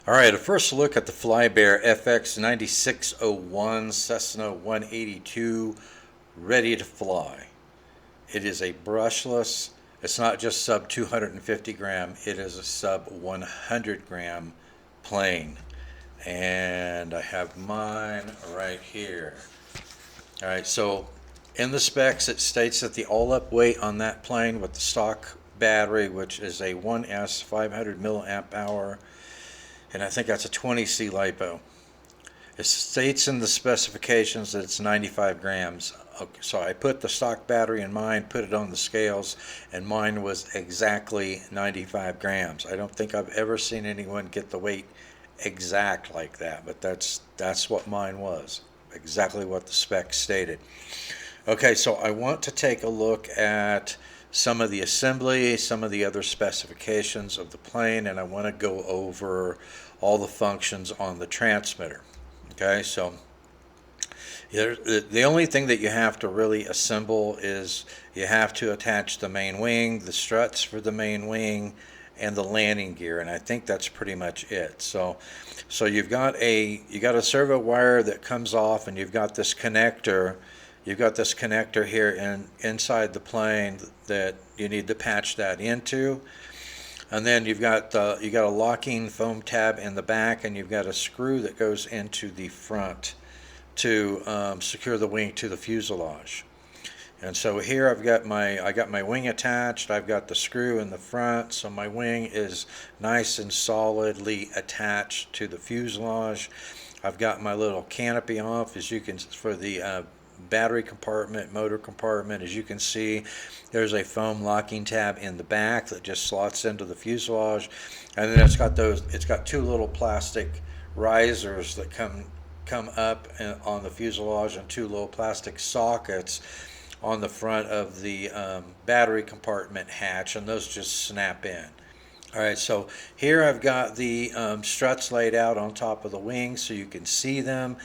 Alright, a first look at the Flybear FX9601 Cessna 182 ready to fly. It is a brushless, it's not just sub 250 gram, it is a sub 100 gram plane. And I have mine right here. Alright, so in the specs it states that the all-up weight on that plane with the stock battery, which is a 1S 500 milliamp hour, and I think that's a 20C LiPo. It states in the specifications that it's 95 grams. Okay, so I put the stock battery in mine, put it on the scales, and mine was exactly 95 grams. I don't think I've ever seen anyone get the weight exact like that, but that's what mine was, exactly what the spec stated. Okay, so I want to take a look at some of the assembly, some of the other specifications of the plane, and I want to go over all the functions on the transmitter. Okay, so the only thing that you have to really assemble is you have to attach the main wing, the struts for the main wing, and the landing gear, and I think that's pretty much it. So you got a servo wire that comes off, and you've got this connector. You've got this connector here inside the plane that you need to patch that into, and then you've got a locking foam tab in the back, and you've got a screw that goes into the front to secure the wing to the fuselage. And so here I got my wing attached. I've got the screw in the front, so my wing is nice and solidly attached to the fuselage. I've got my little canopy off, as you can, for the battery compartment, motor compartment. As you can see, there's a foam locking tab in the back that just slots into the fuselage, and then it's got two little plastic risers that come up on the fuselage, and two little plastic sockets on the front of the battery compartment hatch, and those just snap in. Alright, so here I've got the struts laid out on top of the wing so you can see them.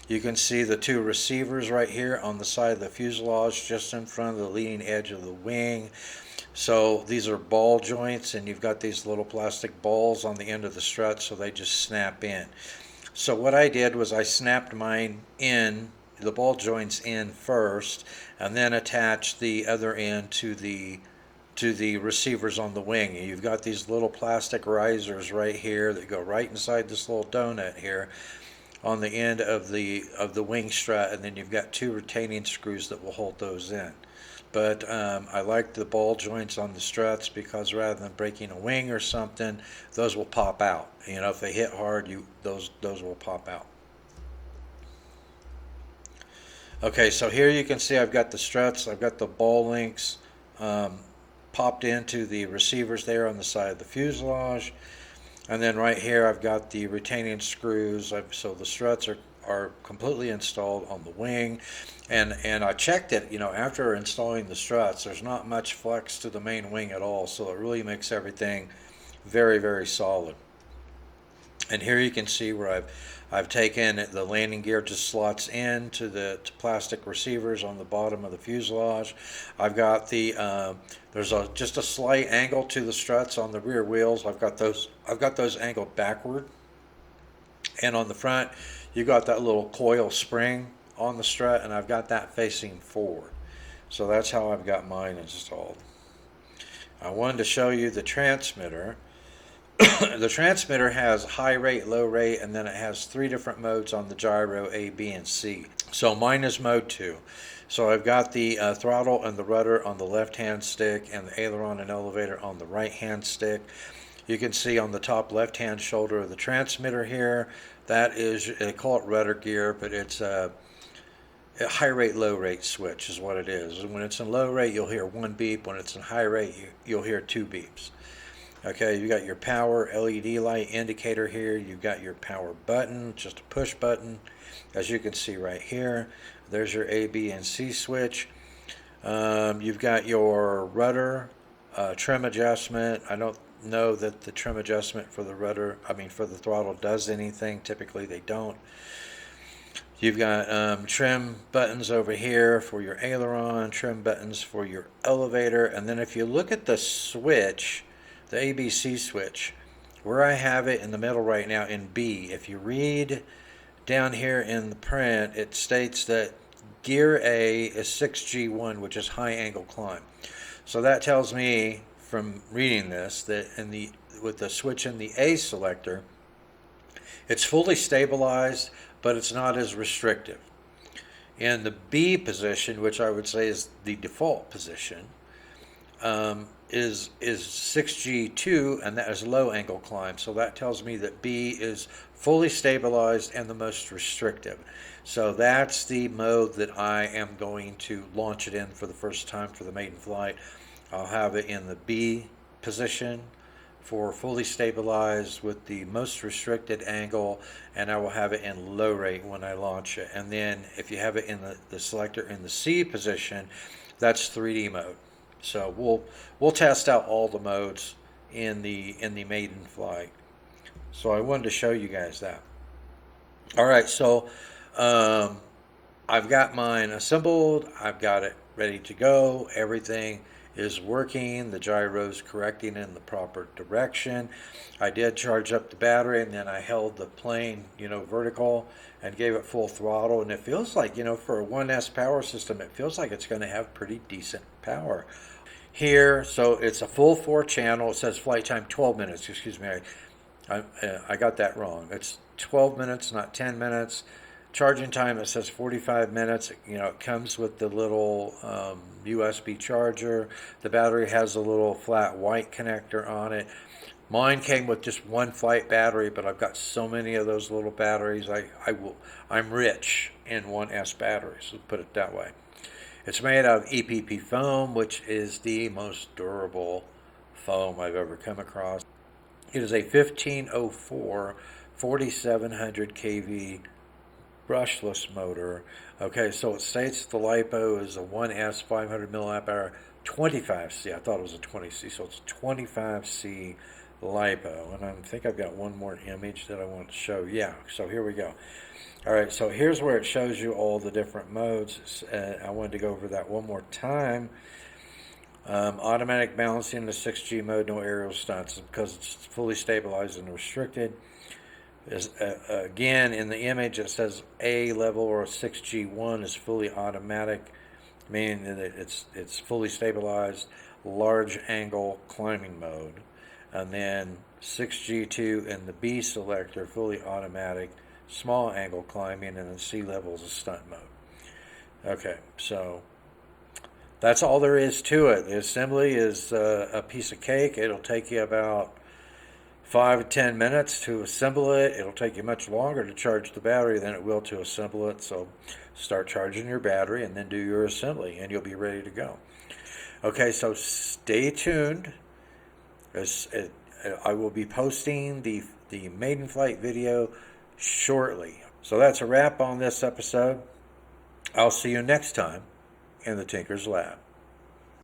You can see the two receivers right here on the side of the fuselage, just in front of the leading edge of the wing. So these are ball joints, and you've got these little plastic balls on the end of the strut, so they just snap in. So what I did was I snapped mine in, the ball joints in first, and then attached the other end to the receivers on the wing. You've got these little plastic risers right here that go right inside this little donut here on the end of the wing strut, and then you've got two retaining screws that will hold those in. But I like the ball joints on the struts because rather than breaking a wing or something, those will pop out. You know, if they hit hard, those will pop out. Okay, so here you can see I've got the struts, I've got the ball links popped into the receivers there on the side of the fuselage, and then right here I've got the retaining screws. So the struts are completely installed on the wing, and I checked it, you know, after installing the struts, there's not much flex to the main wing at all, so it really makes everything very, very solid. And here you can see where I've taken the landing gear, just slots into the plastic receivers on the bottom of the fuselage. I've got there's just a slight angle to the struts on the rear wheels. I've got those angled backward, and on the front you got that little coil spring on the strut, and I've got that facing forward. So that's how I've got mine installed. I wanted to show you the transmitter. The transmitter has high rate, low rate, and then it has three different modes on the gyro, A, B, and C. So mine is mode 2. So I've got the throttle and the rudder on the left-hand stick, and the aileron and elevator on the right-hand stick. You can see on the top left-hand shoulder of the transmitter here, that is, they call it rudder gear, but it's a high rate, low rate switch is what it is. When it's in low rate, you'll hear one beep. When it's in high rate, you'll hear two beeps. Okay, you got your power LED light indicator here. You've got your power button, just a push button, as you can see right here. There's your A, B, and C switch. You've got your rudder trim adjustment. I don't know that the trim adjustment for the rudder, for the throttle, does anything. Typically they don't. You've got trim buttons over here for your aileron, trim buttons for your elevator, and then if you look at the switch, the ABC switch, where I have it in the middle right now in B, if you read down here in the print, it states that gear A is 6G1, which is high angle climb. So that tells me from reading this that with the switch in the A selector, it's fully stabilized, but it's not as restrictive. In the B position, which I would say is the default position, is 6G2, and that is low angle climb. So that tells me that B is fully stabilized and the most restrictive. So that's the mode that I am going to launch it in for the first time for the maiden flight. I'll have it in the B position for fully stabilized with the most restricted angle, and I will have it in low rate when I launch it. And then if you have it in the selector in the C position, that's 3D mode. So we'll test out all the modes in the maiden flight. So I wanted to show you guys that. All right, so I've got mine assembled. I've got it ready to go. Everything is working. The gyro's correcting in the proper direction. I did charge up the battery, and then I held the plane, vertical and gave it full throttle. And it feels like, for a 1S power system, it feels like it's going to have pretty decent power here. So it's a full 4-channel. It says flight time 12 minutes. Excuse me, I got that wrong. It's 12 minutes, not 10 minutes. Charging time, it says 45 minutes. It comes with the little USB charger. The battery has a little flat white connector on it. Mine came with just one flight battery, but I've got so many of those little batteries. I'm rich in 1S batteries, let's put it that way. It's made out of EPP foam, which is the most durable foam I've ever come across. It is a 1504 4700 kV brushless motor. Okay, so it states the LiPo is a 1S 500 milliamp hour 25C. I thought it was a 20C, so it's 25C LiPo. And I think I've got one more image that I want to show. Yeah, so here we go. All right, so here's where it shows you all the different modes. I wanted to go over that one more time. Automatic balancing, the 6G mode, no aerial stunts because it's fully stabilized and restricted. Again, in the image it says A level or 6G1 is fully automatic, meaning that it's fully stabilized, large angle climbing mode. And then 6G2 in the B selector, fully automatic, small angle climbing, and then C level is a stunt mode. Okay, so that's all there is to it. The assembly is a piece of cake. It'll take you about 5 to 10 minutes to assemble it. It'll take you much longer to charge the battery than it will to assemble it. So start charging your battery and then do your assembly and you'll be ready to go. Okay, so stay tuned. I will be posting the maiden flight video shortly. So that's a wrap on this episode. I'll see you next time in the Tinker's Lab.